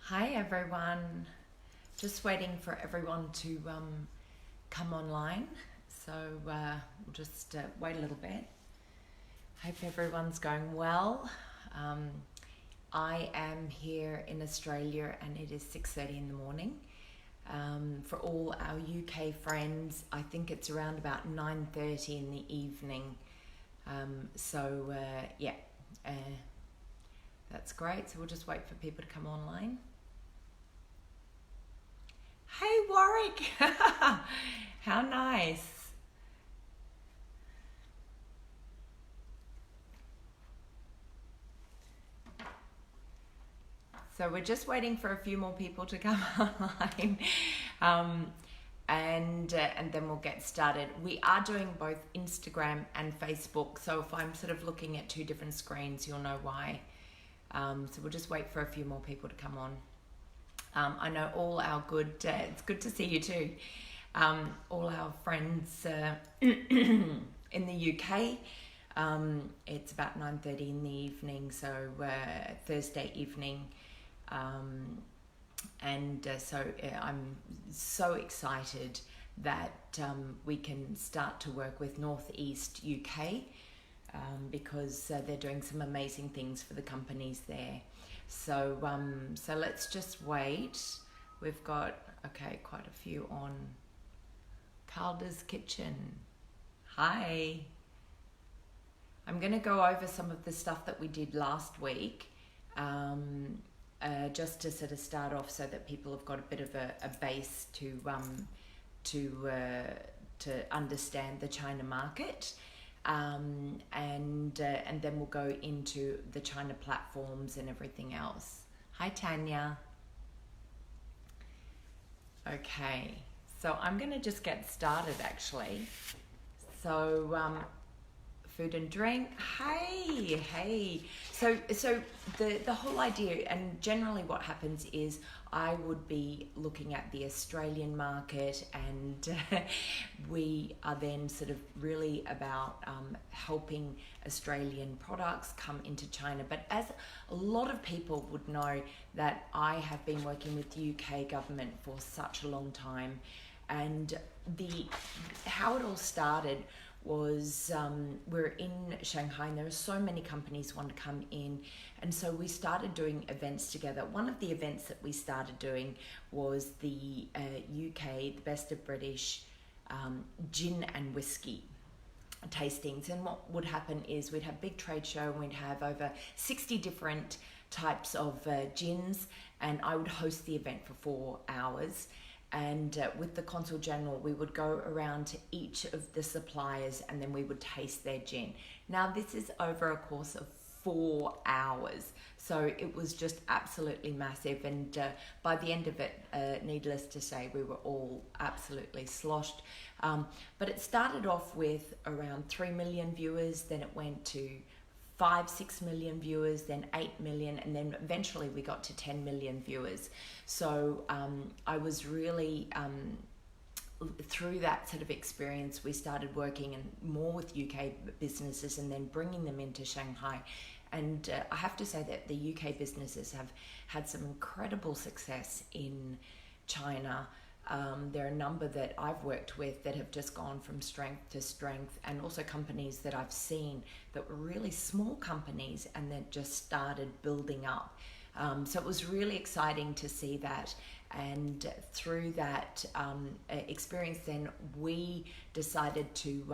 Hi everyone. Just waiting for everyone to come online. So we'll just wait a little bit. Hope everyone's going well. I am here in Australia and it is 6:30 in the morning. For all our UK friends, I think it's around about 9:30 in the evening. Yeah, that's great. So we'll just wait for people to come online. Hey Warwick! How nice. So we're just waiting for a few more people to come online. And then we'll get started. We are doing both Instagram and Facebook, so if I'm sort of looking at two different screens, you'll know why. So we'll just wait for a few more people to come on. I know all our it's good to see you too, all our friends in the UK. It's about 9:30 in the evening, so Thursday evening. I'm so excited that we can start to work with Northeast UK because they're doing some amazing things for the companies there. So let's just wait. We've got quite a few on. Calder's Kitchen. Hi. I'm going to go over some of the stuff that we did last week. Just to sort of start off so that people have got a bit of a base to understand the China market, and then we'll go into the China platforms and everything else. Hi Tanya. Okay, so I'm going to just get started actually. So food and drink. Hey. So the whole idea, and generally what happens is I would be looking at the Australian market, and we are then sort of really about helping Australian products come into China. But as a lot of people would know, that I have been working with the UK government for such a long time, and how it all started was we're in Shanghai and there are so many companies want to come in, and so we started doing events together. One of the events that we started doing was the UK, the Best of British gin and whiskey tastings. And what would happen is we'd have a big trade show and we'd have over 60 different types of gins, and I would host the event for 4 hours. And with the Consul General, we would go around to each of the suppliers and then we would taste their gin. Now, this is over a course of 4 hours. So it was just absolutely massive. And by the end of it, needless to say, we were all absolutely sloshed. But it started off with around 3 million viewers. Then it went to 5-6 million viewers, then 8 million, and then eventually we got to 10 million viewers. So I was really through that sort of experience, we started working more with UK businesses and then bringing them into Shanghai. And I have to say that the UK businesses have had some incredible success in China. There are a number that I've worked with that have just gone from strength to strength, and also companies that I've seen that were really small companies and that just started building up. So it was really exciting to see that. And through that experience, then we decided to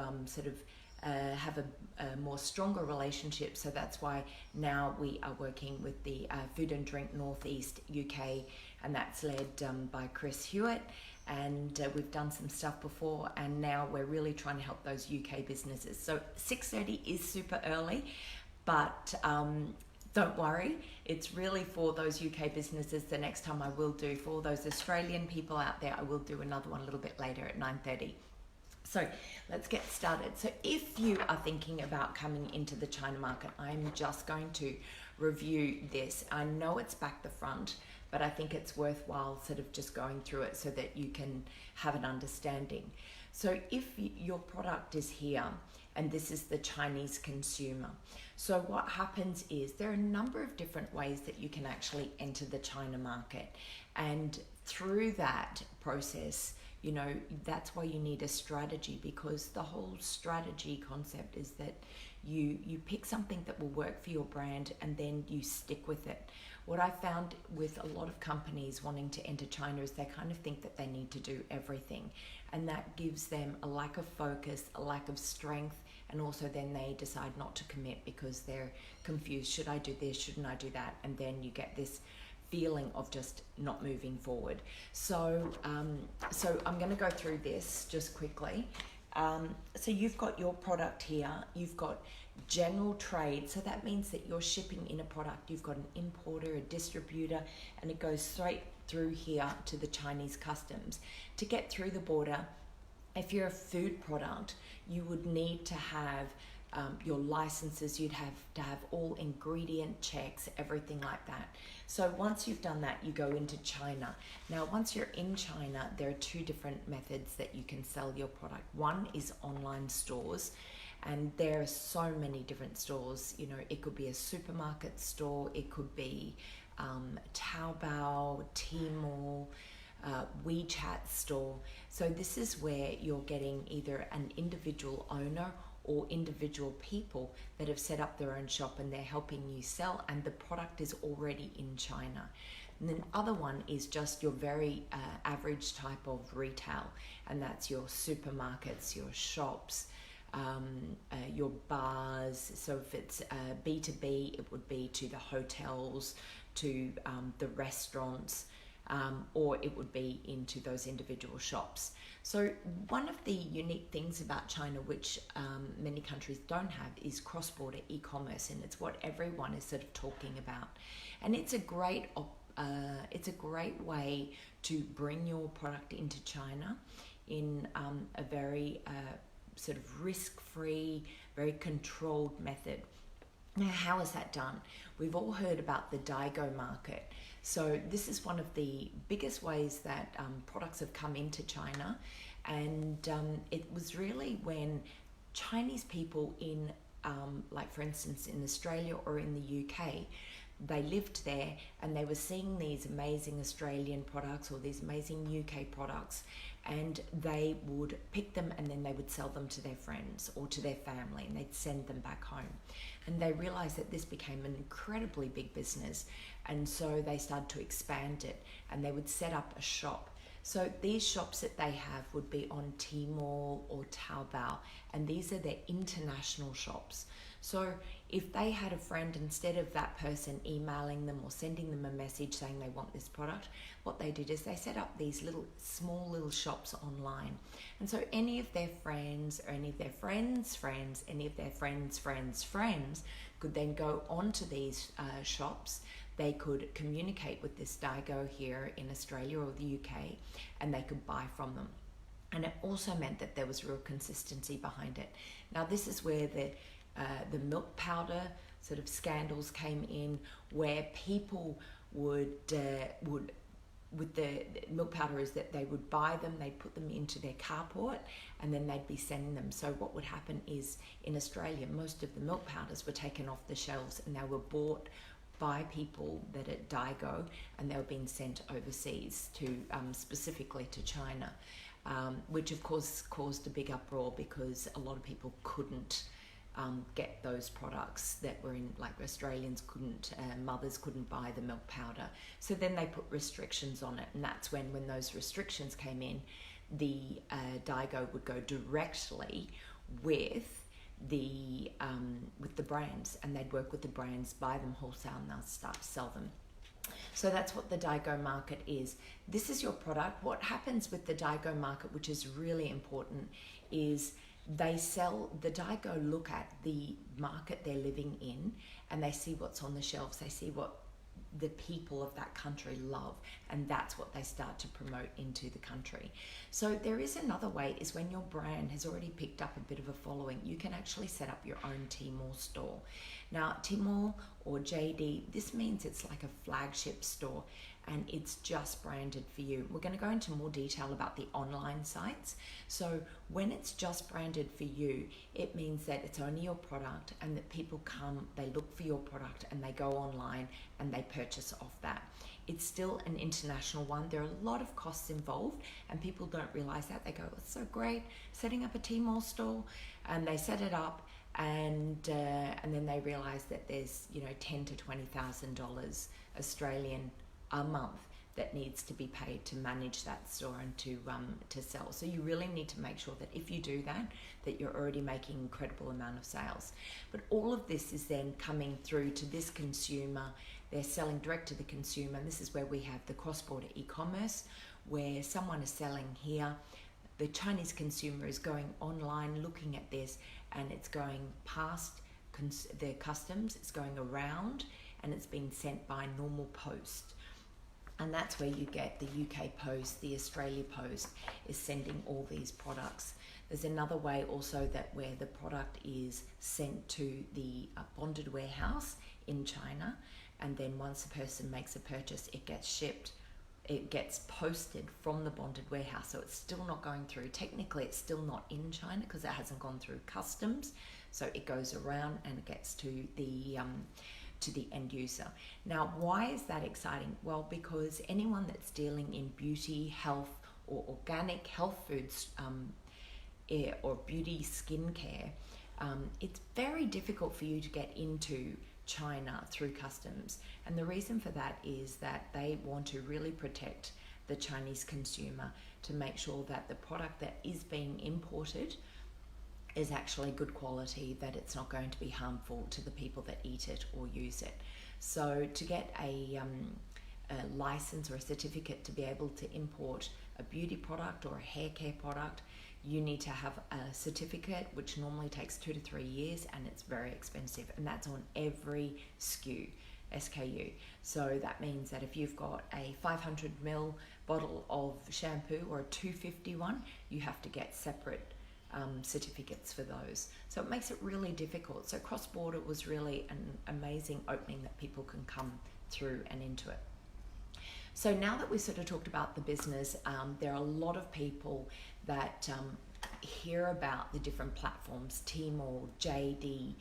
have a more stronger relationship. So that's why now we are working with the Food and Drink Northeast UK, and that's led by Chris Hewitt. And we've done some stuff before, and now we're really trying to help those UK businesses. So 6:30 is super early, but don't worry, it's really for those UK businesses. The next time I will do, for those Australian people out there, I will do another one a little bit later at 9:30. So let's get started. So if you are thinking about coming into the China market, I'm just going to review this. I know it's back the front, but I think it's worthwhile sort of just going through it so that you can have an understanding. So if your product is here and this is the Chinese consumer. So what happens is there are a number of different ways that you can actually enter the China market, and through that process, you know, that's why you need a strategy, because the whole strategy concept is that you pick something that will work for your brand and then you stick with it. What I found with a lot of companies wanting to enter China is they kind of think that they need to do everything, and that gives them a lack of focus, a lack of strength, and also then they decide not to commit because they're confused. Should I do this? Shouldn't I do that? And then you get this feeling of just not moving forward. So I'm going to go through this just quickly. So you've got your product here, you've got general trade, so that means that you're shipping in a product, you've got an importer, a distributor, and it goes straight through here to the Chinese customs. To get through the border, if you're a food product, you would need to have your licenses, you'd have to have all ingredient checks, everything like that. So once you've done that, you go into China. Now, once you're in China, there are two different methods that you can sell your product. One is online stores, and there are so many different stores. You know, it could be a supermarket store, it could be Taobao, Tmall, WeChat store. So this is where you're getting either an individual owner or individual people that have set up their own shop and they're helping you sell, and the product is already in China. And then the other one is just your very average type of retail, and that's your supermarkets, your shops, your bars. So if it's B2B, it would be to the hotels, to the restaurants, or it would be into those individual shops. So one of the unique things about China, which many countries don't have, is cross-border e-commerce, and it's what everyone is sort of talking about. And it's a great way to bring your product into China in a very sort of risk-free, very controlled method. Now, how is that done? We've all heard about the Daigou market. So this is one of the biggest ways that products have come into China, and it was really when Chinese people in, like for instance in Australia or in the UK, they lived there and they were seeing these amazing Australian products or these amazing UK products, and they would pick them and then they would sell them to their friends or to their family, and they'd send them back home. And they realized that this became an incredibly big business, and so they started to expand it, and they would set up a shop. So these shops that they have would be on Tmall or Taobao, and these are their international shops. So if they had a friend, instead of that person emailing them or sending them a message saying they want this product, what they did is they set up these small little shops online. And so any of their friends or any of their friends' friends, any of their friends' friends could then go onto these shops. They could communicate with this Daigou here in Australia or the UK, and they could buy from them. And it also meant that there was real consistency behind it. Now, this is where the milk powder sort of scandals came in, where people would with the milk powder is that they would buy them, they'd put them into their carport, and then they'd be sending them. So what would happen is in Australia, most of the milk powders were taken off the shelves and they were bought by people that at Daigou, and they were being sent overseas to specifically to China, which of course caused a big uproar because a lot of people couldn't get those products that were in, like Australians couldn't, mothers couldn't buy the milk powder. So then they put restrictions on it, and that's when those restrictions came in, the Daigou would go directly with the brands, and they'd work with the brands, buy them wholesale, and they'll start to sell them. So that's what the Daigou market is. This is your product. What happens with the Daigou market, which is really important, is the Daigou look at the market they're living in, and they see what's on the shelves. They see what the people of that country love, and that's what they start to promote into the country. So there is another way, is when your brand has already picked up a bit of a following, you can actually set up your own Tmall store. Now, Tmall or JD, this means it's like a flagship store and it's just branded for you. We're going to go into more detail about the online sites. So when it's just branded for you, it means that it's only your product and that people come, they look for your product and they go online and they purchase off that. It's still an international one. There are a lot of costs involved and people don't realize that. They go, it's so great setting up a Tmall store, and they set it up and then they realize that there's $10,000 to $20,000 Australian a month that needs to be paid to manage that store and to sell. So you really need to make sure that if you do that, that you're already making an incredible amount of sales. But all of this is then coming through to this consumer. They're selling direct to the consumer. And this is where we have the cross-border e-commerce, where someone is selling here. The Chinese consumer is going online looking at this, and it's going past their customs, it's going around, and it's being sent by normal post. And that's where you get the UK Post, the Australia Post is sending all these products. There's another way also that where the product is sent to the bonded warehouse in China, and then once a person makes a purchase, it gets shipped, it gets posted from the bonded warehouse. So it's still not going through, technically it's still not in China because it hasn't gone through customs. So it goes around and it gets to the end user. Now, why is that exciting? Well, because anyone that's dealing in beauty, health, or organic health foods, or beauty skincare, it's very difficult for you to get into China through customs. And the reason for that is that they want to really protect the Chinese consumer to make sure that the product that is being imported is actually good quality, that it's not going to be harmful to the people that eat it or use it. So to get a license or a certificate to be able to import a beauty product or a hair care product, you need to have a certificate, which normally takes 2 to 3 years, and it's very expensive, and that's on every SKU. So that means that if you've got a 500ml bottle of shampoo or a 250 one, you have to get separate certificates for those. So it makes it really difficult. So cross-border was really an amazing opening that people can come through and into it. So now that we've sort of talked about the business, there are a lot of people that hear about the different platforms, Tmall, JD,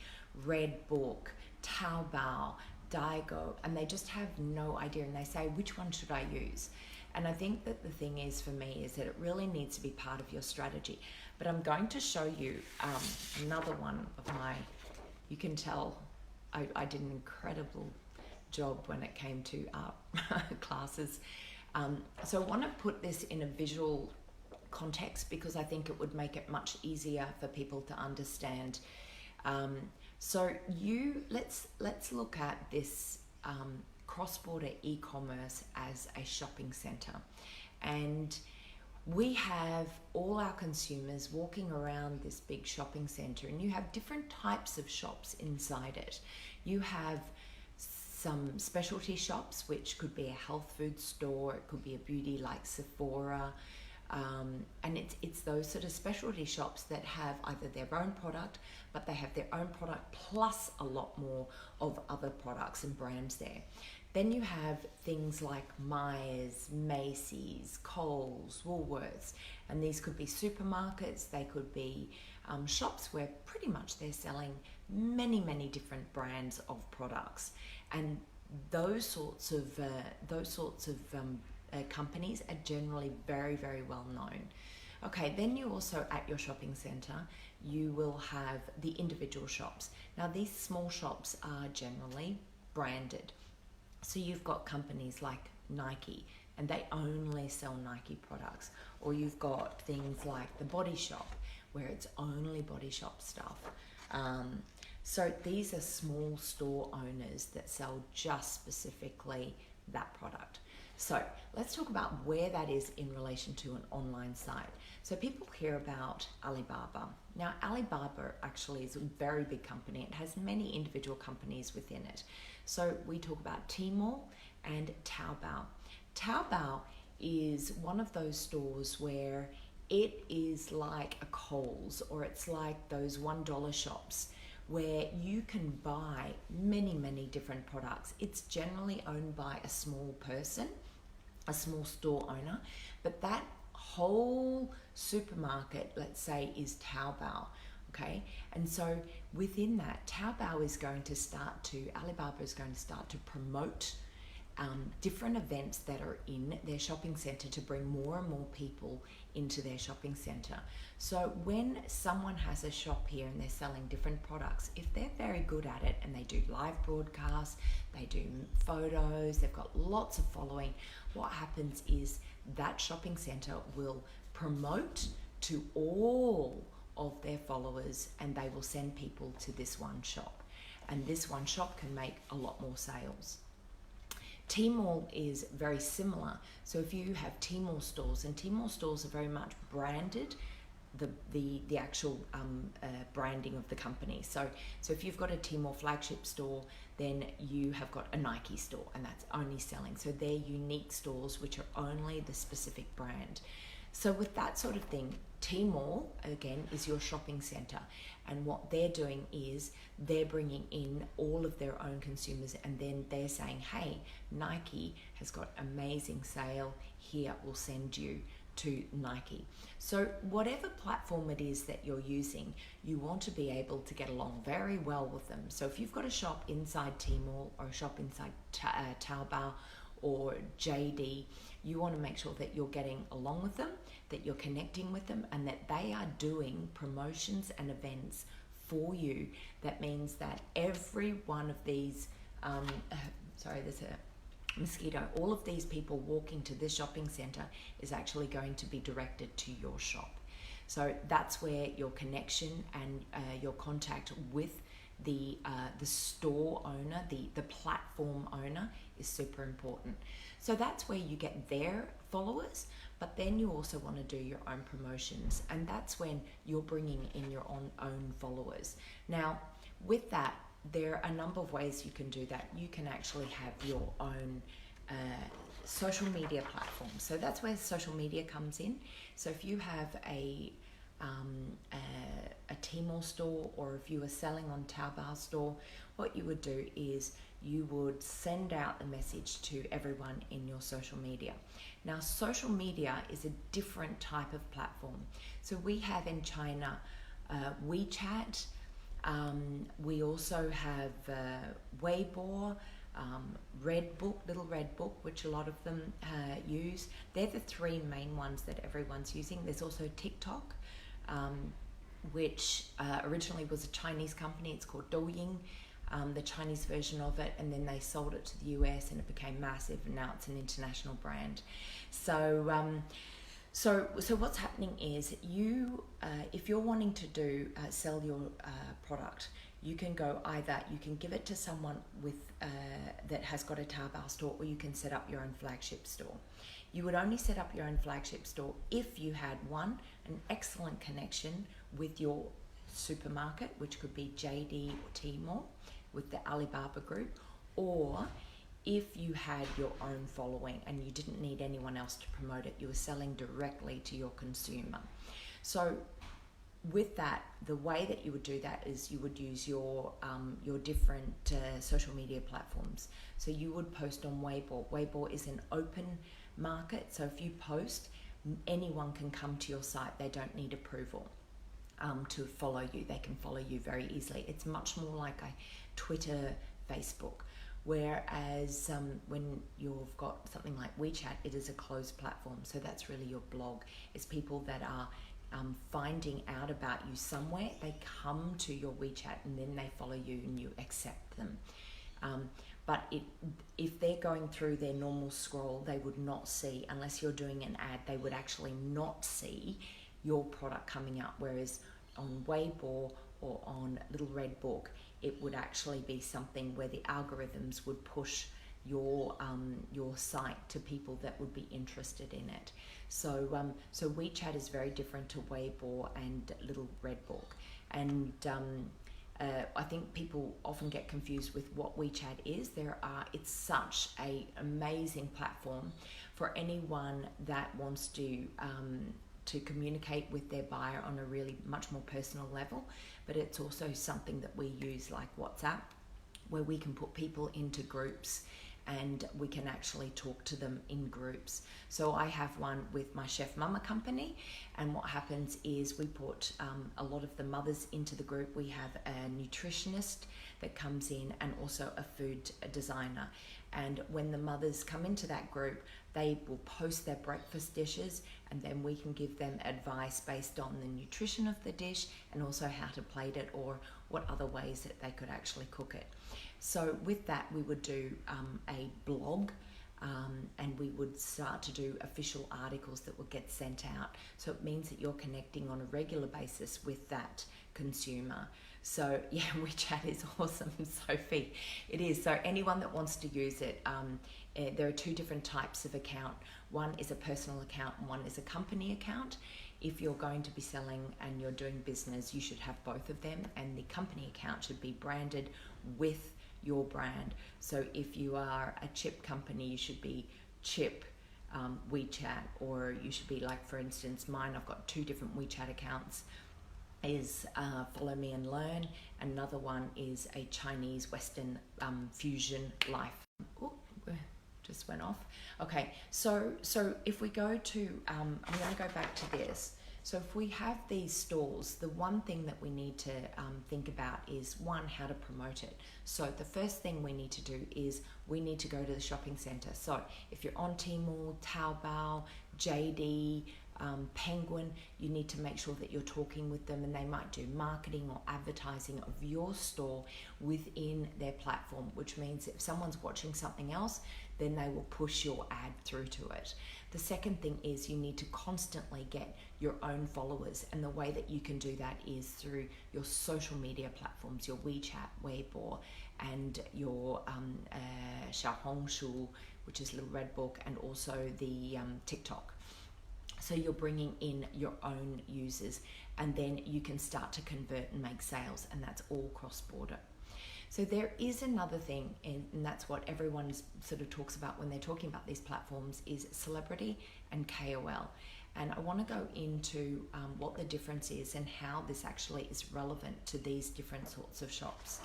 Redbook, Taobao, Daigo, and they just have no idea, and they say, which one should I use? And I think that the thing is for me is that it really needs to be part of your strategy. But I'm going to show you another one of my, you can tell I did an incredible job when it came to art classes. So I want to put this in a visual context because I think it would make it much easier for people to understand. So let's look at this cross-border e-commerce as a shopping center, and we have all our consumers walking around this big shopping center, and you have different types of shops inside it. You have some specialty shops, which could be a health food store, it could be a beauty like Sephora, and it's those sort of specialty shops that have either their own product, but they have their own product plus a lot more of other products and brands there. Then you have things like Myers, Macy's, KOLs, Woolworths, and these could be supermarkets, they could be shops where pretty much they're selling many different brands of products, and those sorts of companies are generally very well known. Okay, then you also, at your shopping center, you will have the individual shops. Now these small shops are generally branded. So you've got companies like Nike, and they only sell Nike products. Or you've got things like the Body Shop, where it's only Body Shop stuff. So these are small store owners that sell just specifically that product. So let's talk about where that is in relation to an online site. So people hear about Alibaba. Now Alibaba actually is a very big company. It has many individual companies within it. So we talk about Tmall and Taobao. Taobao is one of those stores where it is like a KOLs, or it's like those $1 shops where you can buy many different products. It's generally owned by a small person, a small store owner, but that whole supermarket, let's say, is Taobao. Okay, and so within that, Taobao is going to start to, Alibaba is going to start to promote different events that are in their shopping center to bring more and more people into their shopping center. So when someone has a shop here and they're selling different products, if they're very good at it and they do live broadcasts, they do photos, they've got lots of following, what happens is that shopping center will promote to all of their followers, and they will send people to this one shop, and this one shop can make a lot more sales. Tmall is very similar. So if you have Tmall stores, and Tmall stores are very much branded, the actual branding of the company. So if you've got a Tmall flagship store, then you have got a Nike store, and that's only selling. So they're unique stores which are only the specific brand. So with that sort of thing, Tmall, again, is your shopping center. And what they're doing is they're bringing in all of their own consumers, and then they're saying, hey, Nike has got amazing sale here, we'll send you to Nike. So whatever platform it is that you're using, you want to be able to get along very well with them. So if you've got a shop inside Tmall or a shop inside Taobao or JD, you want to make sure that you're getting along with them, that you're connecting with them, and that they are doing promotions and events for you. That means that every one of these, there's a mosquito, all of these people walking to this shopping center is actually going to be directed to your shop. So that's where your connection and your contact with the store owner, the platform owner, is super important. So that's where you get their followers, but then you also want to do your own promotions, and that's when you're bringing in your own followers. Now, with that, there are a number of ways you can do that. You can actually have your own social media platform. So that's where social media comes in. So if you have a Tmall store, or if you were selling on Taobao store, what you would do is you would send out a message to everyone in your social media. Now, social media is a different type of platform. So we have in China WeChat. We also have Weibo, Little Red Book, which a lot of them use. They're the three main ones that everyone's using. There's also TikTok, which originally was a Chinese company. It's called Dugan, the Chinese version of it, and then they sold it to the US and it became massive, and now it's an international brand. So what's happening is you, if you're wanting to sell your product, you can you can give it to someone with that has got a Taobao store, or you can set up your own flagship store. You would only set up your own flagship store if you had an excellent connection with your supermarket, which could be JD or Tmall with the Alibaba group, or if you had your own following and you didn't need anyone else to promote it, you were selling directly to your consumer. So with that, the way that you would do that is you would use your different social media platforms. So you would post on Weibo. Weibo is an open market, so if you post, anyone can come to your site. They don't need approval to follow you. They can follow you very easily. It's much more like a Twitter, Facebook, whereas when you've got something like WeChat, it is a closed platform. So that's really your blog. It's people that are finding out about you somewhere. They come to your WeChat and then they follow you and you accept them. But if they're going through their normal scroll, they would not see, unless you're doing an ad, they would actually not see your product coming up. Whereas on Weibo or on Little Red Book, it would actually be something where the algorithms would push your site to people that would be interested in it. So WeChat is very different to Weibo and Little Red Book, and I think people often get confused with what WeChat is. It's such an amazing platform for anyone that wants to to communicate with their buyer on a really much more personal level, but it's also something that we use like WhatsApp, where we can put people into groups and we can actually talk to them in groups. So I have one with my Chef Mama company, and what happens is we put a lot of the mothers into the group. We have a nutritionist that comes in and also a food designer. And when the mothers come into that group, they will post their breakfast dishes, and then we can give them advice based on the nutrition of the dish and also how to plate it or what other ways that they could actually cook it. So with that, we would do a blog, and we would start to do official articles that would get sent out. So it means that you're connecting on a regular basis with that consumer. So yeah, WeChat is awesome, Sophie. It is. So anyone that wants to use it, there are two different types of account. One is a personal account and one is a company account. If you're going to be selling and you're doing business, you should have both of them, and the company account should be branded with your brand. So if you are a chip company, you should be chip WeChat, or you should be like, for instance, mine, I've got two different WeChat accounts, is Follow Me and Learn. Another one is a Chinese Western fusion life. Ooh, just went off. Okay, so if we go to, I'm going to go back to this. So if we have these stalls, the one thing that we need to think about is, one, how to promote it. So the first thing we need to do is we need to go to the shopping center. So if you're on Tmall, Taobao, JD, Penguin, you need to make sure that you're talking with them, and they might do marketing or advertising of your store within their platform, which means if someone's watching something else, then they will push your ad through to it. The second thing is you need to constantly get your own followers, and the way that you can do that is through your social media platforms, your WeChat, Weibo, and your Xiaohongshu, which is Little Red Book, and also the TikTok. So you're bringing in your own users, and then you can start to convert and make sales, and that's all cross-border. So there is another thing, and that's what everyone sort of talks about when they're talking about these platforms, is celebrity and KOL. And I want to go into what the difference is and how this actually is relevant to these different sorts of shops.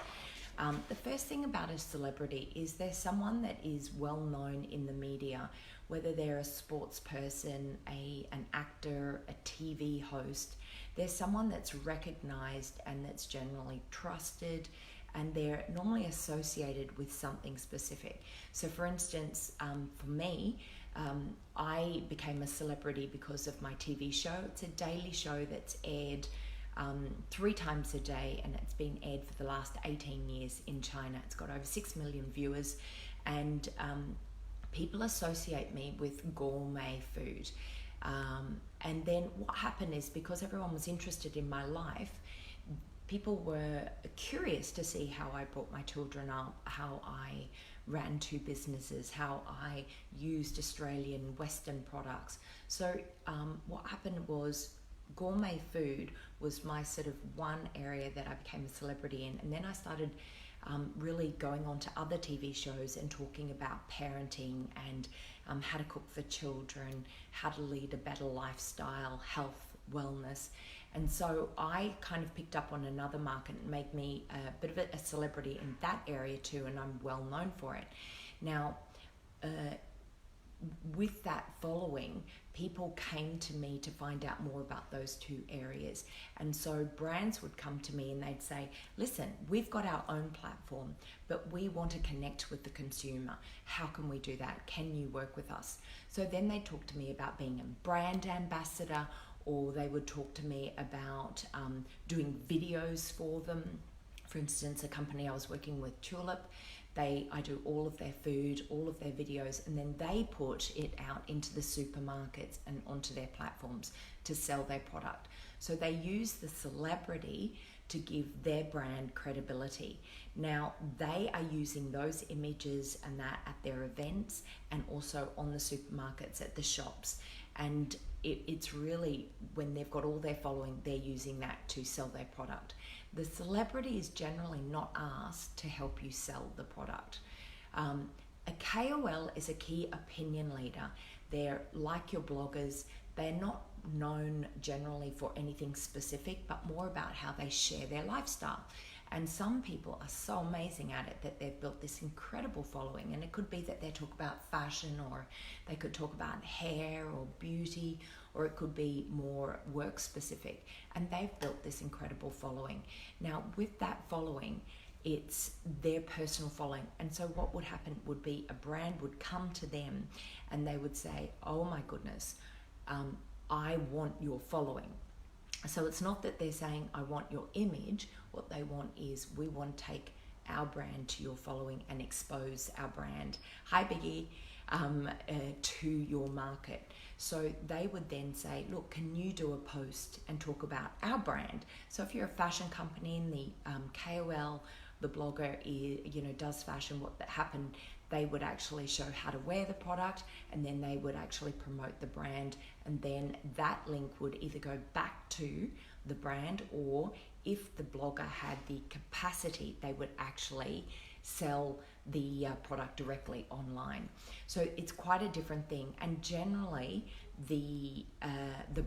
The first thing about a celebrity is they're someone that is well known in the media, whether they're a sports person, an actor, a TV host. They're someone that's recognized and that's generally trusted, and they're normally associated with something specific. So for instance, for me, I became a celebrity because of my TV show. It's a daily show that's aired 3 times a day, and it's been aired for the last 18 years in China. It's got over 6 million viewers, and people associate me with gourmet food. And then what happened is, because everyone was interested in my life, people were curious to see how I brought my children up, how I ran 2 businesses, how I used Australian Western products. So what happened was, gourmet food was my sort of one area that I became a celebrity in. And then I started really going on to other TV shows and talking about parenting and how to cook for children, how to lead a better lifestyle, health, wellness. And so I kind of picked up on another market and made me a bit of a celebrity in that area too, and I'm well known for it. Now, with that following, people came to me to find out more about those 2 areas. And so brands would come to me and they'd say, listen, we've got our own platform, but we want to connect with the consumer. How can we do that? Can you work with us? So then they talk to me about being a brand ambassador, or they would talk to me about doing videos for them. For instance, a company I was working with, Tulip, I do all of their food, all of their videos, and then they put it out into the supermarkets and onto their platforms to sell their product. So they use the celebrity to give their brand credibility. Now, they are using those images and that at their events, and also on the supermarkets, at the shops. And it's really, when they've got all their following, they're using that to sell their product. The celebrity is generally not asked to help you sell the product. A KOL is a key opinion leader. They're like your bloggers. They're not known generally for anything specific, but more about how they share their lifestyle. And some people are so amazing at it that they've built this incredible following. And it could be that they talk about fashion, or they could talk about hair or beauty, or it could be more work specific. And they've built this incredible following. Now, with that following, it's their personal following. And so what would happen would be a brand would come to them and they would say, oh my goodness, I want your following. So it's not that they're saying, I want your image. What they want is, we want to take our brand to your following and expose our brand, hi Biggie, to your market. So they would then say, look, can you do a post and talk about our brand? So if you're a fashion company and the KOL, the blogger does fashion, what that happened, they would actually show how to wear the product, and then they would actually promote the brand, and then that link would either go back to the brand, or if the blogger had the capacity, they would actually sell the product directly online. So it's quite a different thing, and generally the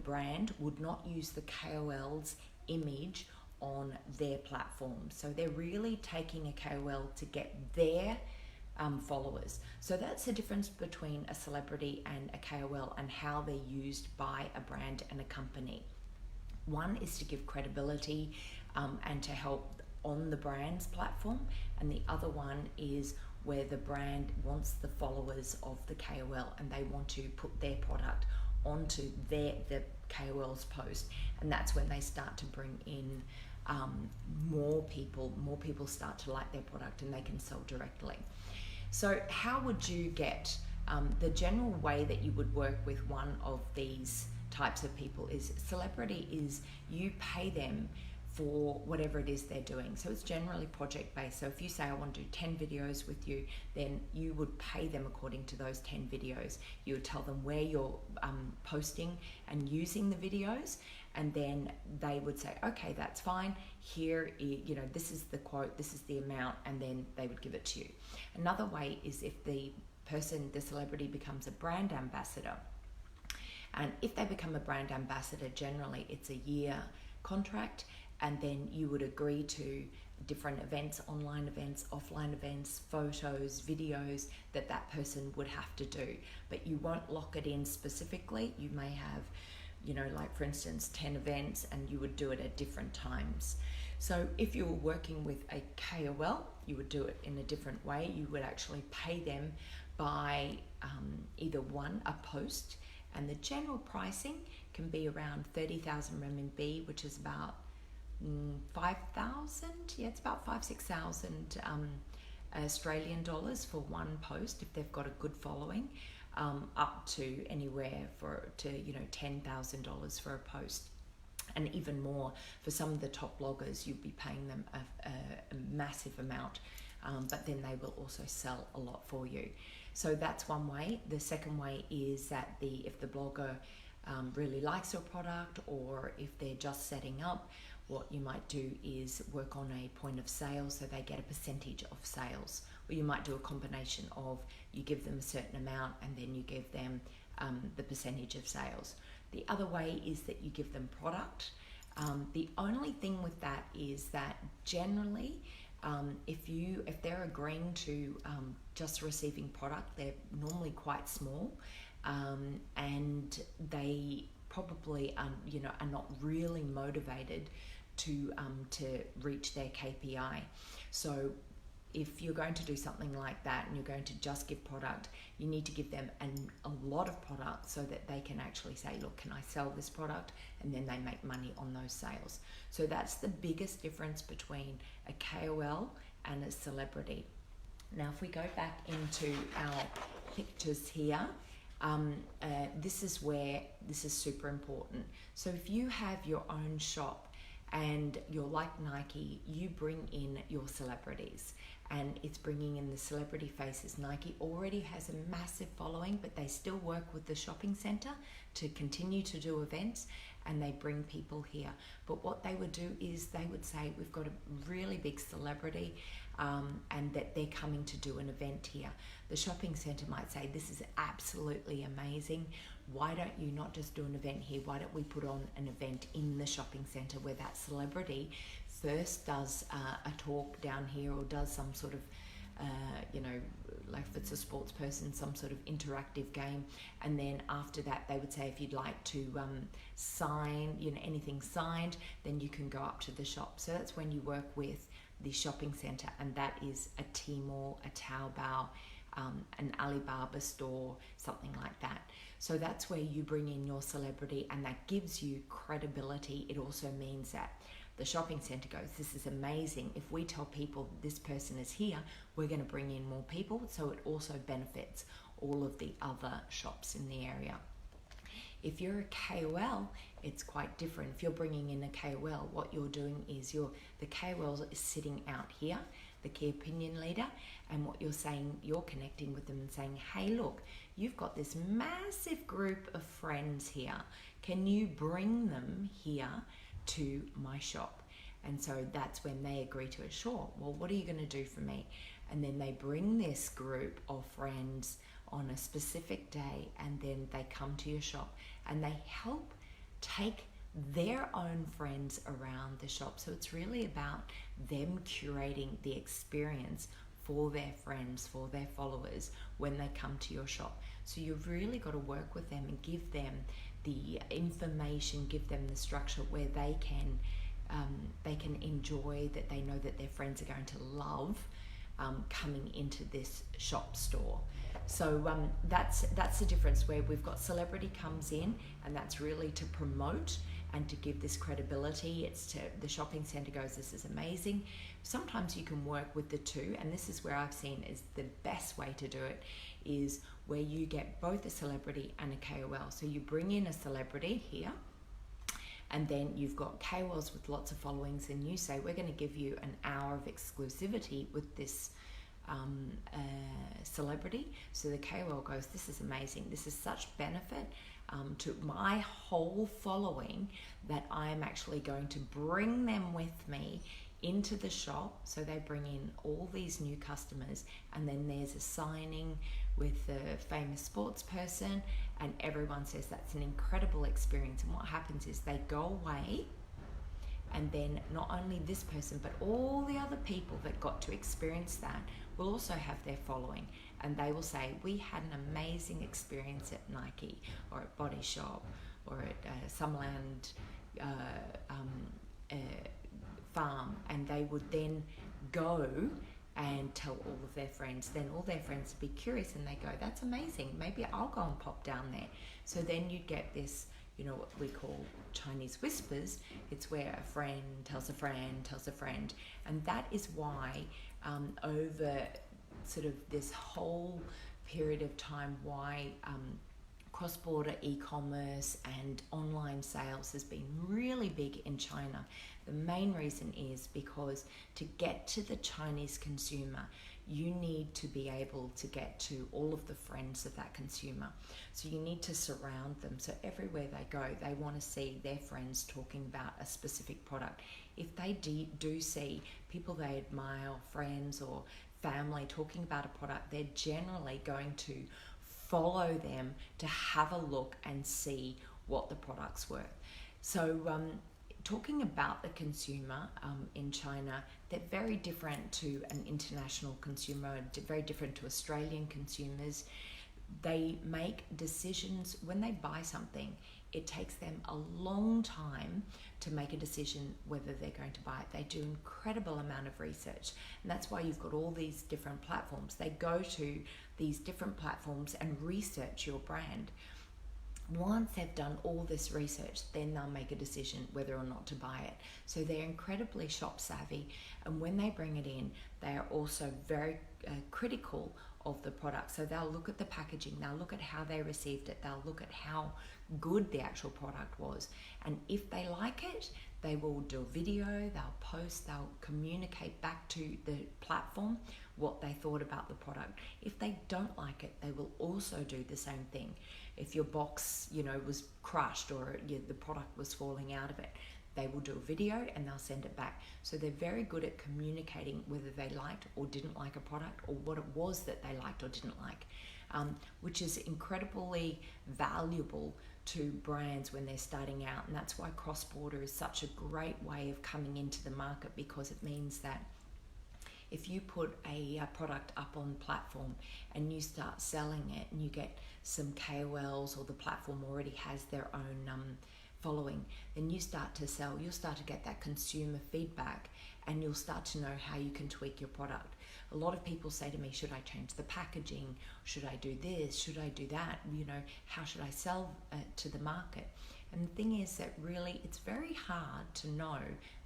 brand would not use the KOL's image on their platform. So they're really taking a KOL to get their followers. So that's the difference between a celebrity and a KOL, and how they're used by a brand and a company. One is to give credibility and to help on the brand's platform, and the other one is where the brand wants the followers of the KOL and they want to put their product onto the KOL's post, and that's when they start to bring in more people start to like their product and they can sell directly. So how would you get the general way that you would work with one of these types of people is celebrity is you pay them for whatever it is they're doing. So it's generally project based. So if you say, I want to do 10 videos with you, then you would pay them according to those 10 videos. You would tell them where you're posting and using the videos, and then they would say, okay, that's fine. Here, this is the quote, this is the amount, and then they would give it to you. Another way is if the celebrity becomes a brand ambassador. And if they become a brand ambassador, generally it's a year contract, and then you would agree to different events, online events, offline events, photos, videos that person would have to do. But you won't lock it in specifically. You may have, like for instance, 10 events, and you would do it at different times. So if you were working with a KOL, you would do it in a different way. You would actually pay them by either a post, and the general pricing can be around 30,000 renminbi, which is about 5,000. Yeah, it's about 6,000 Australian dollars for one post if they've got a good following, up to anywhere to $10,000 for a post. And even more for some of the top bloggers, you'd be paying them a massive amount, but then they will also sell a lot for you. So that's one way. The second way is that if the blogger really likes your product, or if they're just setting up, what you might do is work on a point of sale, so they get a percentage of sales. Or you might do a combination of, you give them a certain amount and then you give them the percentage of sales. The other way is that you give them product. The only thing with that is that generally, if they're agreeing to just receiving product, they're normally quite small, and they probably are not really motivated to reach their KPI. So if you're going to do something like that and you're going to just give product, you need to give them a lot of product so that they can actually say, look, can I sell this product? And then they make money on those sales. So that's the biggest difference between a KOL and a celebrity. Now, if we go back into our pictures here, this is super important. So if you have your own shop and you're like Nike, you bring in your celebrities, and it's bringing in the celebrity faces. Nike already has a massive following, but they still work with the shopping center to continue to do events, and they bring people here. But what they would do is they would say, we've got a really big celebrity, and that they're coming to do an event here. The shopping centre might say, this is absolutely amazing. Why don't you not just do an event here? Why don't we put on an event in the shopping centre where that celebrity first does a talk down here, or does some sort of like if it's a sports person, some sort of interactive game, and then after that they would say, if you'd like to sign, anything signed, then you can go up to the shop. So that's when you work with the shopping centre, and that is a Tmall, a Taobao, an Alibaba store, something like that. So that's where you bring in your celebrity, and that gives you credibility. It also means that the shopping centre goes, this is amazing. If we tell people this person is here, we're going to bring in more people. So it also benefits all of the other shops in the area. If you're a KOL, it's quite different. If you're bringing in a KOL, what you're doing is the KOL is sitting out here, the key opinion leader, and what you're saying, you're connecting with them and saying, hey, look, you've got this massive group of friends here. Can you bring them here to my shop? And so that's when they agree to it. Sure, well, what are you going to do for me? And then they bring this group of friends on a specific day, and then they come to your shop and they help take their own friends around the shop. So it's really about them curating the experience for their friends, for their followers when they come to your shop. So you've really got to work with them and give them the information, give them the structure where they can enjoy, that they know that their friends are going to love coming into this shop store. So that's the difference, where we've got celebrity comes in, and that's really to promote and to give this credibility. It's to the shopping centre goes, this is amazing. Sometimes you can work with the two, and this is where I've seen is the best way to do it, is where you get both a celebrity and a KOL. So you bring in a celebrity here, and then you've got KOLs with lots of followings, and you say, we're going to give you an hour of exclusivity with this celebrity. So the KOL goes, this is amazing. This is such benefit to my whole following that I'm actually going to bring them with me into the shop. So they bring in all these new customers, and then there's a signing with the famous sports person, and everyone says that's an incredible experience. And what happens is they go away, and then not only this person, but all the other people that got to experience that will also have their following, and they will say, we had an amazing experience at Nike, or at Body Shop, or at Summerland farm, and they would then go and tell all of their friends. Then all their friends would be curious, and they go, that's amazing, maybe I'll go and pop down there. So then you get this, what we call Chinese whispers. It's where a friend tells a friend tells a friend, and that is why over sort of this whole period of time, why cross-border e-commerce and online sales has been really big in China. The main reason is because to get to the Chinese consumer, you need to be able to get to all of the friends of that consumer. So you need to surround them. So everywhere they go, they want to see their friends talking about a specific product. If they do see people they admire, friends or family talking about a product, they're generally going to follow them to have a look and see what the product's worth. So talking about the consumer in China, they're very different to an international consumer, very different to Australian consumers. They make decisions when they buy something. It takes them a long time to make a decision whether they're going to buy it. They do an incredible amount of research, and that's why you've got all these different platforms. They go to these different platforms and research your brand. Once they've done all this research, then they'll make a decision whether or not to buy it. So they're incredibly shop savvy, and when they bring it in, they are also very critical of the product. So they'll look at the packaging, they'll look at how they received it, they'll look at how good the actual product was, and if they like it, they will do a video, they'll post, they'll communicate back to the platform what they thought about the product. If they don't like it, they will also do the same thing. If your box, was crushed, or the product was falling out of it, they will do a video and they'll send it back. So they're very good at communicating whether they liked or didn't like a product, or what it was that they liked or didn't like, which is incredibly valuable to brands when they're starting out. And that's why cross-border is such a great way of coming into the market, because it means that if you put a product up on platform and you start selling it and you get some KOLs, or the platform already has their own following, then you start to sell, you'll start to get that consumer feedback, and you'll start to know how you can tweak your product. A lot of people say to me, should I change the packaging? Should I do this? Should I do that? You know, how should I sell to the market? And the thing is that really it's very hard to know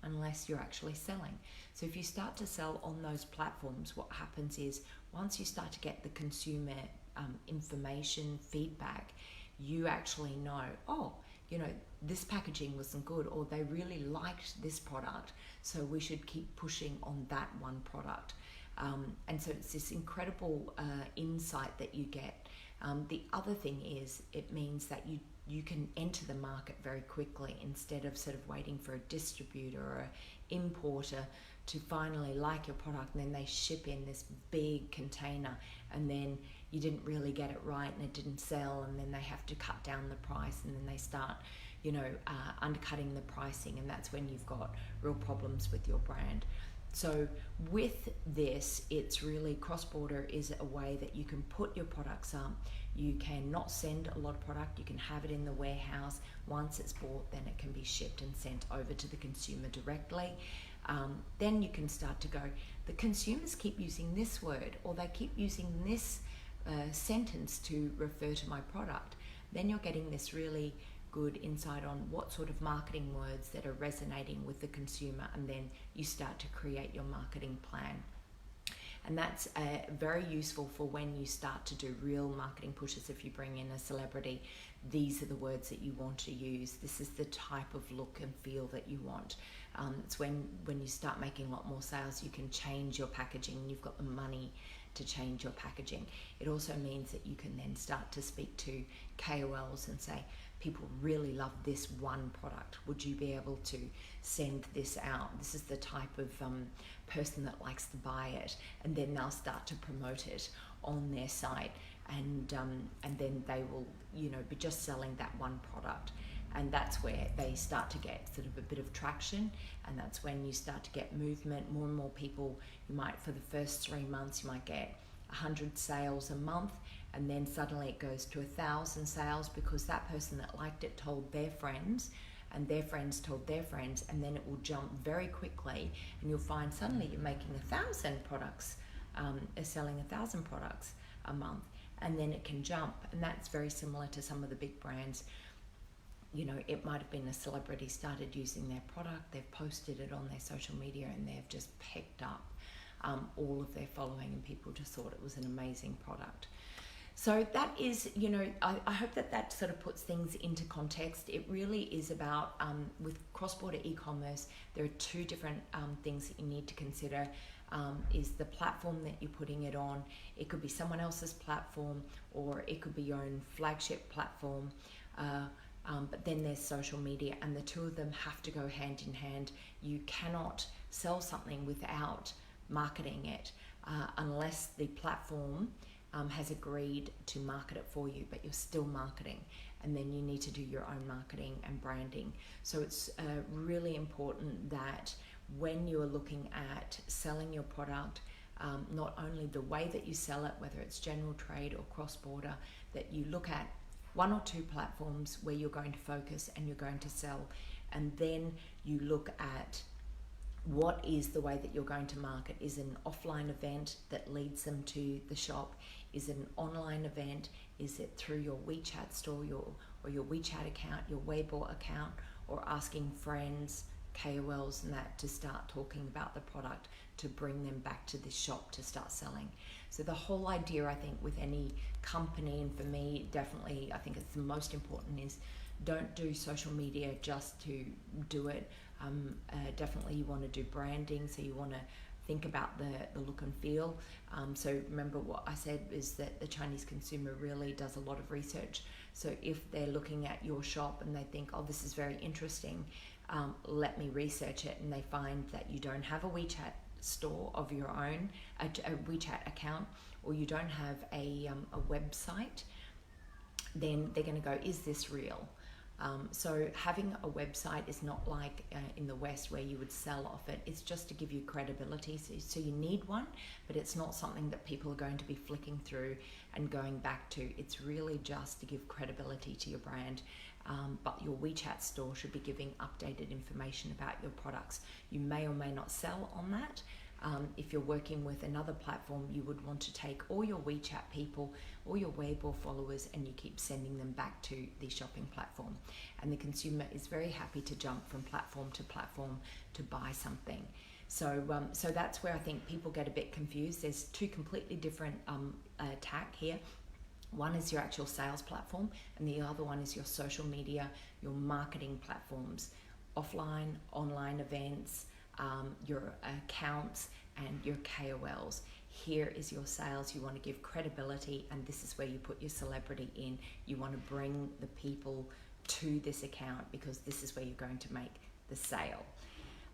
unless you're actually selling. So if you start to sell on those platforms, what happens is once you start to get the consumer information feedback, you actually know, oh, you know, this packaging wasn't good, or they really liked this product, so we should keep pushing on that one product. And so it's this incredible insight that you get. The other thing is it means that you can enter the market very quickly, instead of sort of waiting for a distributor or an importer to finally like your product, and then they ship in this big container, and then you didn't really get it right and it didn't sell, and then they have to cut down the price, and then they start, you know, undercutting the pricing, and that's when you've got real problems with your brand. So with this, it's really cross-border is a way that you can put your products up. You can not send a lot of product, you can have it in the warehouse. Once it's bought, then it can be shipped and sent over to the consumer directly. Then you can start to go, the consumers keep using this word, or they keep using this sentence to refer to my product. Then you're getting this really good insight on what sort of marketing words that are resonating with the consumer, and then you start to create your marketing plan. And that's very useful for when you start to do real marketing pushes. If you bring in a celebrity, these are the words that you want to use. This is the type of look and feel that you want. It's when you start making a lot more sales, you can change your packaging. You've got the money to change your packaging. It also means that you can then start to speak to KOLs and say, people really love this one product. Would you be able to send this out? This is the type of person that likes to buy it. And then they'll start to promote it on their site. And then they will, you know, be just selling that one product. And that's where they start to get sort of a bit of traction. And that's when you start to get movement. More and more people, you might, for the first 3 months, you might get 100 sales a month. And then suddenly it goes to 1,000 sales, because that person that liked it told their friends, and their friends told their friends, and then it will jump very quickly, and you'll find suddenly you're making 1,000 products, selling 1,000 products a month, and then it can jump. And that's very similar to some of the big brands. You know, it might have been a celebrity started using their product, they've posted it on their social media, and they've just picked up all of their following, and people just thought it was an amazing product. So that is, you know, I hope that sort of puts things into context. It really is about, with cross-border e-commerce, there are two different things that you need to consider. Is the platform that you're putting it on. It could be someone else's platform, or it could be your own flagship platform. But then there's social media, and the two of them have to go hand in hand. You cannot sell something without marketing it unless the platform has agreed to market it for you, but you're still marketing, and then you need to do your own marketing and branding. So it's really important that when you're looking at selling your product, not only the way that you sell it, whether it's general trade or cross-border, that you look at 1 or 2 platforms where you're going to focus and you're going to sell, and then you look at what is the way that you're going to market. Is it an offline event that leads them to the shop? Is it an online event? Is it through your WeChat store, or your WeChat account, your Weibo account, or asking friends, KOLs and that, to start talking about the product to bring them back to the shop to start selling? So the whole idea, I think, with any company, and for me, definitely, I think it's the most important, is don't do social media just to do it. Definitely you want to do branding, so you want to think about the look and feel. So remember what I said is that the Chinese consumer really does a lot of research. So if they're looking at your shop and they think, oh, this is very interesting, let me research it, and they find that you don't have a WeChat store of your own, a WeChat account, or you don't have a website, then they're going to go, is this real? So having a website is not like in the West where you would sell off it. It's just to give you credibility. So you need one, but it's not something that people are going to be flicking through and going back to. It's really just to give credibility to your brand. But your WeChat store should be giving updated information about your products. You may or may not sell on that. If you're working with another platform, you would want to take all your WeChat people, all your Weibo followers, and you keep sending them back to the shopping platform. And the consumer is very happy to jump from platform to buy something. So that's where I think people get a bit confused. There's two completely different tack here. One is your actual sales platform, and the other one is your social media, your marketing platforms, offline, online events, your accounts, and your KOLs. Here is your sales. You want to give credibility, and this is where you put your celebrity in. You want to bring the people to this account because this is where you're going to make the sale.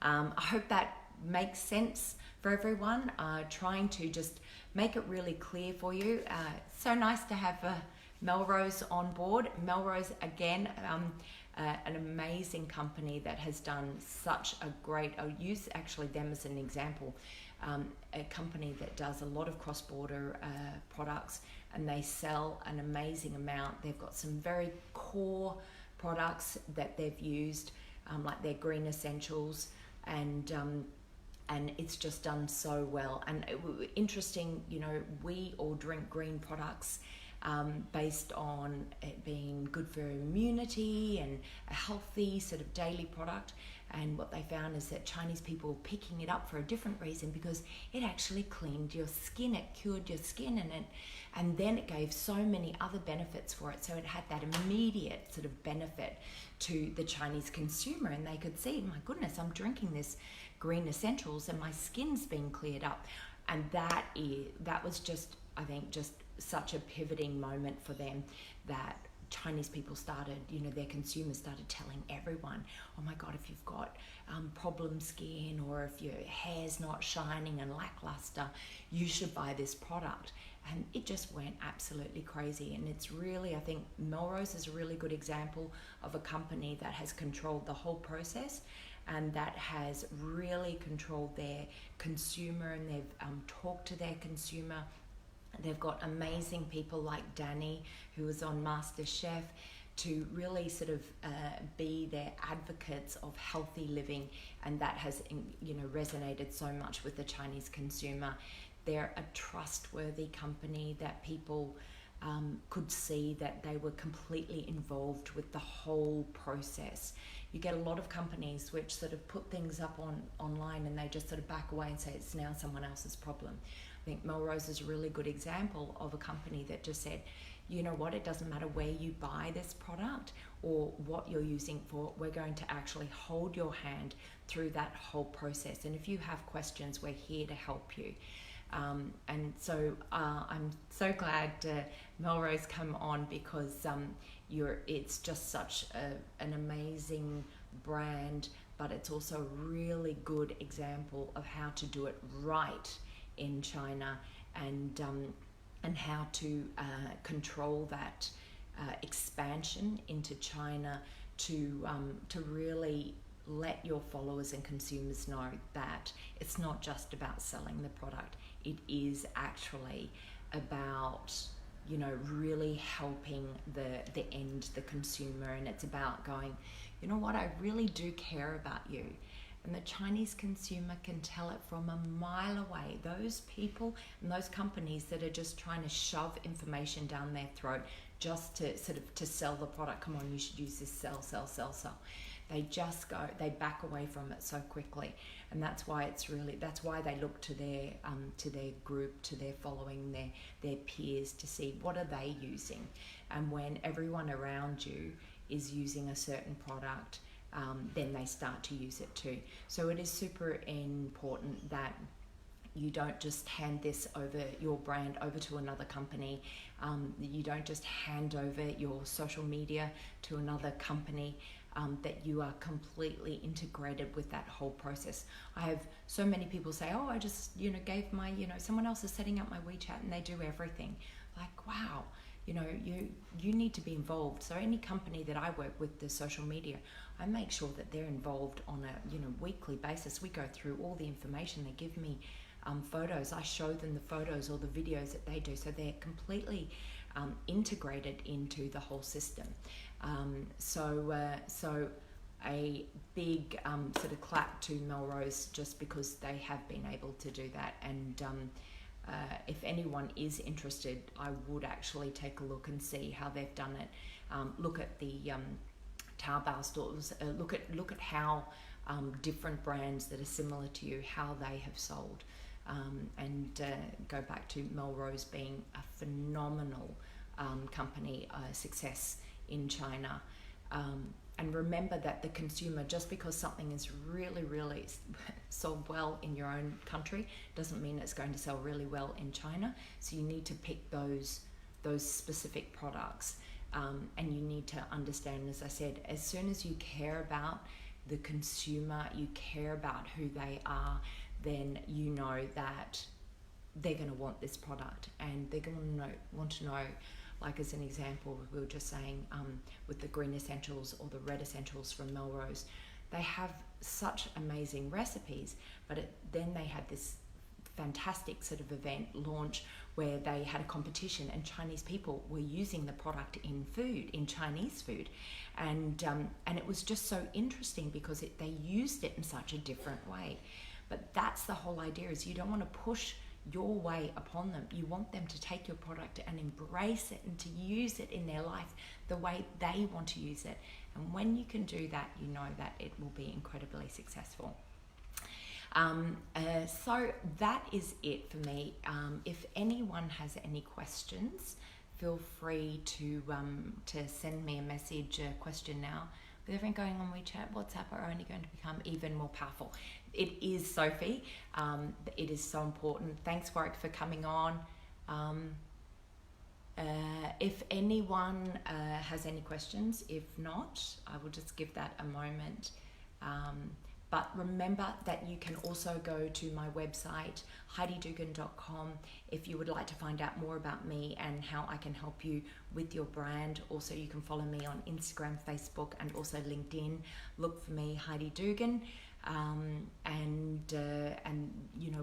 I hope that makes sense for everyone. Trying to just make it really clear for you. So nice to have Melrose on board. Melrose, again, an amazing company that has done such a great, I'll use actually them as an example, a company that does a lot of cross-border products, and they sell an amazing amount. They've got some very core products that they've used, like their green essentials, and it's just done so well. And interesting, we all drink green products based on it being good for immunity and a healthy sort of daily product. And what they found is that Chinese people were picking it up for a different reason, because it actually cleaned your skin, it cured your skin, and then it gave so many other benefits for it. So it had that immediate sort of benefit to the Chinese consumer, and they could see, my goodness, I'm drinking this green essentials and my skin's being cleared up. And that was just, I think, just such a pivoting moment for them, that Chinese people started, their consumers started telling everyone, oh my God, if you've got problem skin, or if your hair's not shining and lackluster, you should buy this product. And it just went absolutely crazy. And it's really, I think Melrose is a really good example of a company that has controlled the whole process, and that has really controlled their consumer, and they've talked to their consumer. They've got amazing people like Danny, who was on MasterChef, to really sort of be their advocates of healthy living, and that has resonated so much with the Chinese consumer. They're a trustworthy company that people could see that they were completely involved with the whole process. You get a lot of companies which sort of put things up online and they just sort of back away and say it's now someone else's problem. I think Melrose is a really good example of a company that just said, you know what, it doesn't matter where you buy this product or what you're using for, we're going to actually hold your hand through that whole process. And if you have questions, we're here to help you. And so I'm so glad Melrose come on, because it's just such an amazing brand, but it's also a really good example of how to do it right in China, and how to control that expansion into China, to really let your followers and consumers know that it's not just about selling the product. It is actually about really helping the consumer, and it's about going, you know what, I really do care about you. And the Chinese consumer can tell it from a mile away. Those people and those companies that are just trying to shove information down their throat just to sort of to sell the product. Come on, you should use this, sell. They back away from it so quickly. And that's why they look to their group, to their following, their peers, to see what are they using. And when everyone around you is using a certain product, then they start to use it too. So it is super important that you don't just hand your brand over to another company. You don't just hand over your social media to another company. that you are completely integrated with that whole process. I have so many people say, oh, I just, gave my, someone else is setting up my WeChat and they do everything. Like, wow, you need to be involved. So any company that I work with, the social media, I make sure that they're involved on a, weekly basis. We go through all the information. They give me photos. I show them the photos or the videos that they do. So they're completely integrated into the whole system. So a big sort of clap to Melrose, just because they have been able to do that. And if anyone is interested, I would actually take a look and see how they've done it. Look at the Taobao stores. Look at how different brands that are similar to you, how they have sold. And go back to Melrose being a phenomenal company, success in China. And remember that the consumer, just because something is really, really sold well in your own country, doesn't mean it's going to sell really well in China. So you need to pick those specific products. And you need to understand, as I said, as soon as you care about the consumer, you care about who they are, then you know that they're going to want this product, and they're going to want to know, like as an example, we were just saying with the green essentials or the red essentials from Melrose, they have such amazing recipes, but then they had this fantastic sort of event launch where they had a competition and Chinese people were using the product in food, in Chinese food, and it was just so interesting because they used it in such a different way. But that's the whole idea, is you don't want to push your way upon them. You want them to take your product and embrace it and to use it in their life the way they want to use it. And when you can do that, you know that it will be incredibly successful. So that is it for me. If anyone has any questions, feel free to send me a message, a question now. With everything going on WeChat, WhatsApp are only going to become even more powerful. It is Sophie. It is so important. Thanks, Warwick, for coming on. If anyone has any questions, if not, I will just give that a moment. But remember that you can also go to my website, HeidiDugan.com, if you would like to find out more about me and how I can help you with your brand. Also, you can follow me on Instagram, Facebook, and also LinkedIn. Look for me, Heidi Dugan. And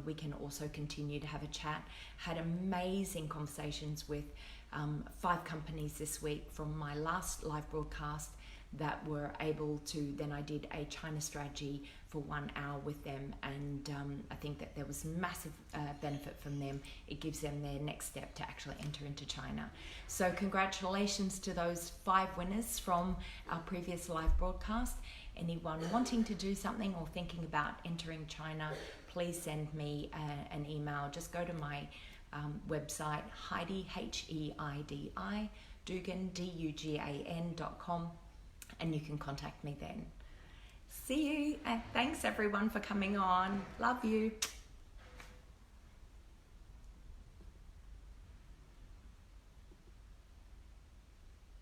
we can also continue to have a chat. Had amazing conversations with 5 companies this week from my last live broadcast that were able to, then I did a China strategy for 1 hour with them, and I think that there was massive benefit from them. It gives them their next step to actually enter into China. So congratulations to those 5 winners from our previous live broadcast. Anyone wanting to do something or thinking about entering China, please send me an email. Just go to my website, Heidi, Heidi, Dugan, Dugan.com, and you can contact me then. See you, and thanks everyone for coming on. Love you.